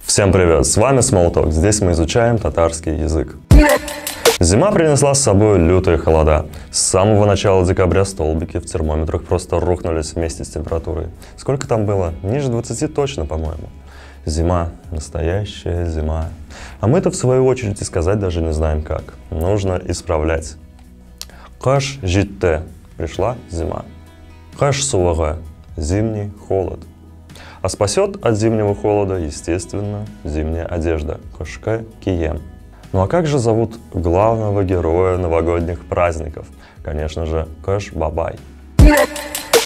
Всем привет, с вами Smalltalk. Здесь мы изучаем татарский язык. Зима принесла с собой лютые холода. С самого начала декабря столбики в термометрах просто рухнулись вместе с температурой. Сколько там было? Ниже 20 точно, по-моему. Зима, настоящая зима. А мы-то в свою очередь и сказать даже не знаем как. Нужно исправлять. Каш житте. Пришла зима. Каш сувага. Зимний холод. А спасет от зимнего холода, естественно, зимняя одежда. Кошка кием. Ну а как же зовут главного героя новогодних праздников? Конечно же, Каш Бабай.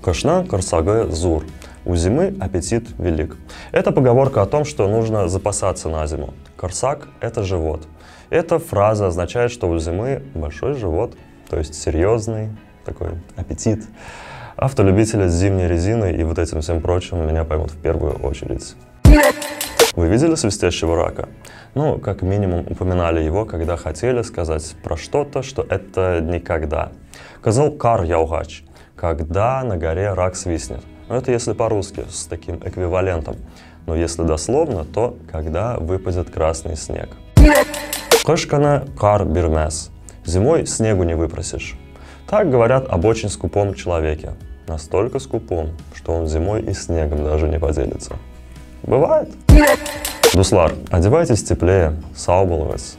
Кашна корсагая зур. У зимы аппетит велик. Это поговорка о том, что нужно запасаться на зиму. Корсак – это живот. Эта фраза означает, что у зимы большой живот, то есть серьезный такой аппетит. Автолюбители с зимней резиной и вот этим всем прочим меня поймут в первую очередь. Вы видели свистящего рака? Ну, как минимум упоминали его, когда хотели сказать про что-то, что это никогда. Козел кар яугач. Когда на горе рак свистнет. Но это если по-русски, с таким эквивалентом. Но если дословно, то когда выпадет красный снег. Кошкана кар бирмес. Зимой снегу не выпросишь. Так говорят об очень скупом человеке. Настолько скупом, что он зимой и снегом даже не поделится. Бывает? Дуслар, одевайтесь теплее, саубалвес.